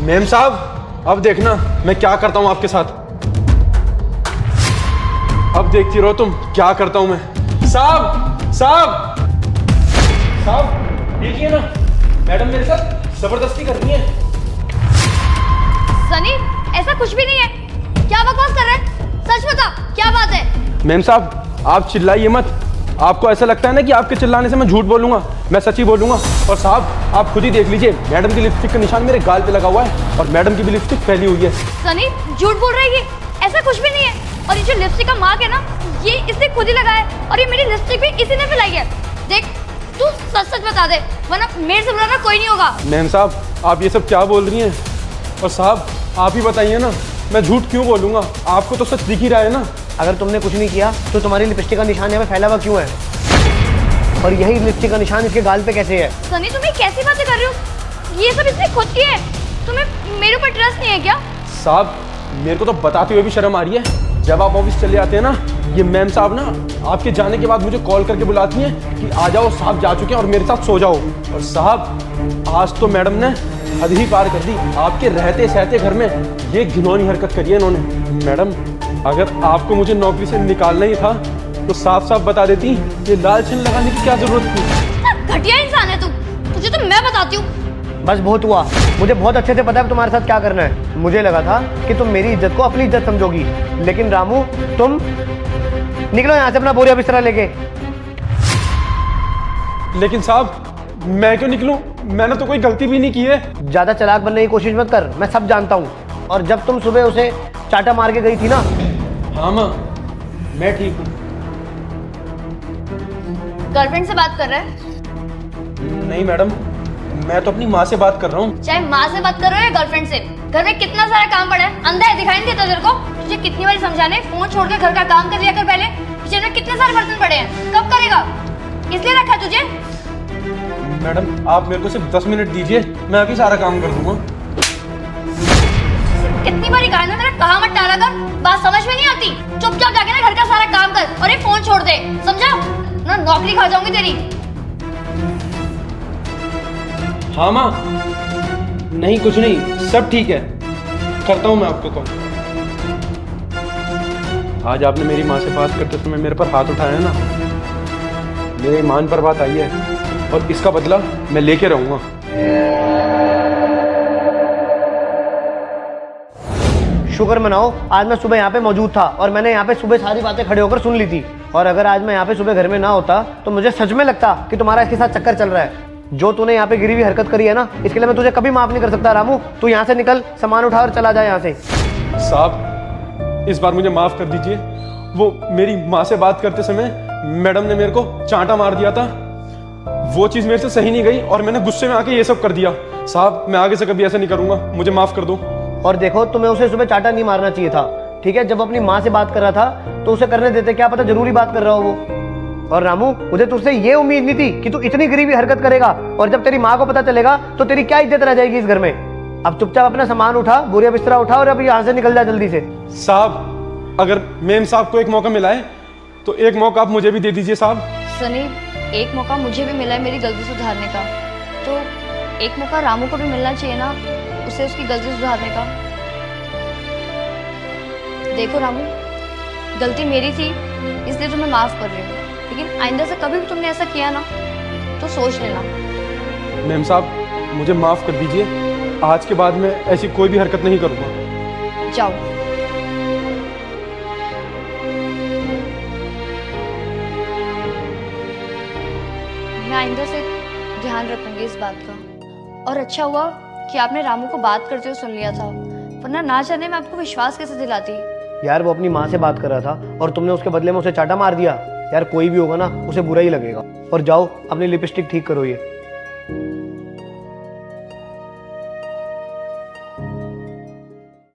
Ma'am साहब, अब देखना मैं क्या करता हूँ आपके साथ। अब देखती रहो तुम क्या करता हूँ मैं। साहब साहब साहब, देखिए ना, मैडम मेरे साथ जबरदस्ती कर रही है। सनी, ऐसा कुछ भी नहीं है। क्या बकवास कर रहा है? सच बता, क्या बात है? मेम साहब, आप चिल्लाइए मत। आपको ऐसा लगता है ना कि आपके चिल्लाने से मैं झूठ बोलूंगा? मैं सच ही बोलूंगा। और साहब, आप खुद ही देख लीजिए, मैडम की लिपस्टिक का निशान मेरे गाल पे लगा हुआ है और मैडम की भी लिपस्टिक फैली हुई है। सनी, झूठ बोल रही है, ऐसा कुछ भी नहीं है। और ये जो लिपस्टिक का मार्क है ना, ये इसने खुद ही लगाया है और ये मेरी लिपस्टिक भी इसी ने फैलाई है। देख, तू सच सच बता दे, वरना मेरे से बुरा कोई नहीं होगा। मैम साहब, आप ये सब क्या बोल रही हैं? और साहब, आप ही बताइए ना, मैं झूठ क्यों बोलूंगा? आपको तो सच दिख ही रहा है ना। अगर तुमने कुछ नहीं किया तो तुम्हारी लिपस्टिक का निशान यहाँ पे फैला हुआ क्यों है? और यही लिपस्टिक का निशान इसके गाल पे कैसे है? सनी, तुम ये कैसी बातें कर रहे हो? ये सब इसने खुद किया है। तुम्हें मेरे ऊपर ट्रस्ट नहीं है क्या? साहब, मेरे को तो बताते हुए भी शर्म आ रही है। जब आप ऑफिस चले जाते हैं ना, ये मैम साहब ना आपके जाने के बाद मुझे कॉल करके बुलाती हैं कि आ जाओ, साहब जा चुके हैं और मेरे साथ सो जाओ। और साहब, आज तो मैडम ने हद ही पार कर दी। आपके रहते सहते घर में ये घिनौनी हरकत करी है इन्होंने। मैडम, अगर आपको मुझे नौकरी से निकालना ही था तो साफ साफ बता देती, ये लाल चिन्ह लगाने की क्या जरूरत थी? घटिया इंसान है तू। तुझे तो मैं बताती हूँ। बस बहुत हुआ, मुझे बहुत अच्छे से पता है तुम्हारे साथ क्या करना है। मुझे लगा था कि तुम मेरी इज्जत को अपनी इज्जत समझोगी, लेकिन रामू, तुम निकलो यहाँ से अपना बोरिया बिस्तरा लेके। लेकिन साहब, मैं क्यों निकलूं? मैंने तो कोई गलती भी नहीं की है। ज्यादा चालाक बनने की कोशिश मत कर, मैं सब जानता हूँ। और जब तुम सुबह उसे चाटा मार के गई थी ना। हाँ माँ, मैं ठीक हूँ। गर्लफ्रेंड से बात कर रहा है? नहीं मैडम, मैं तो अपनी माँ से बात कर रहा हूँ। चाहे माँ से बात कर रहे हो या गर्लफ्रेंड से, घर में कितना सारा काम पड़ा है। अंधा है, दिखाई नहीं देता तेरे को? तुझे कितनी बार समझाने, फोन छोड़ के घर का काम कर लिया कर पहले। किचन में कितने सारे बर्तन पड़े हैं, कब करेगा? इसलिए रखा तुझे। मैडम, आप मेरे को सिर्फ 10 मिनट दीजिए, मैं अभी सारा काम कर दूंगा। कितनी बारी कहा ना तेरा, कहा मत टाला कर। बात समझ में नहीं आती। चुपचाप जाके ना घर का सारा काम कर और ये फोन छोड़ दे, समझा? ना नौकरी खा जाऊंगी तेरी। हाँ माँ, नहीं कुछ नहीं, सब ठीक है। करता हूँ मैं आपको कॉल। आज आपने मेरी माँ से बात करते समय मेरे पर हाथ उठाया ना, मेरे ईमान पर बात आई है और इसका बदला मैं लेके रहूंगा। शुक्र मनाओ, आज मैं सुबह यहाँ पे मौजूद था और मैंने यहाँ पे सुबह सारी बातें खड़े होकर सुन ली थी। और अगर आज मैं यहाँ पे सुबह घर में ना होता तो मुझे सच में लगता कि तुम्हारा इसके साथ चक्कर चल रहा है। जो तूने यहाँ पे गिरी हुई हरकत करी है ना, इसके लिए मैं तुझे कभी माफ नहीं कर सकता। रामू, तू यहाँ से निकल, सामान उठा और चला जाए यहाँ से। साहब, इस बार मुझे माफ कर दीजिए। वो मेरी माँ से बात करते समय मैडम ने मेरे को चांटा मार दिया था। वो चीज़ मेरे से सही नहीं गई और मैंने गुस्से में आके ये सब कर दिया। साहब, मैं आगे से कभी ऐसा नहीं करूँगा, मुझे माफ़ कर दो। और देखो, तुम्हें उसे सुबह चाटा नहीं मारना चाहिए था, ठीक है? जब अपनी माँ से बात कर रहा था तो उसे करने देते, क्या पता जरूरी बात कर रहा हो वो। और रामू, मुझे तुझसे ये उम्मीद नहीं थी कि तू इतनी गरीबी हरकत करेगा। और जब तेरी माँ को पता चलेगा तो तेरी क्या इज्जत रह जाएगी इस घर में। अब चुपचाप अपना सामान उठा, बोरिया बिस्तरा उठा और अब यहाँ से निकल जा जल्दी से। साहब, अगर मेम साहब को एक मौका मिला है तो एक मौका आप मुझे भी दे दीजिए साहब। सनी, एक मौका मुझे भी मिला है मेरी गलती सुधारने का, तो एक मौका रामू को भी मिलना चाहिए ना, उसे उसकी गलती सुधारने का। देखो रामू, गलती मेरी थी इसलिए तुम्हें माफ कर रही हूँ, लेकिन आइंदा से कभी भी तुमने ऐसा किया ना तो सोच लेना। मेम साहब, मुझे माफ़ कर दीजिए। आज के बाद मैं ऐसी कोई भी हरकत नहीं करूँगा। जाओ। मैं आइंदा से ध्यान रखूंगी इस बात का। और अच्छा हुआ कि आपने रामू को बात करते हुए सुन लिया था, वरना ना जाने मैं आपको विश्वास कैसे दिलाती। यार, वो अपनी माँ से बात कर रहा था और तुमने उसके बदले में उसे चाटा मार दिया। यार, कोई भी होगा ना, उसे बुरा ही लगेगा। और जाओ, अपनी लिपस्टिक ठीक करो ये।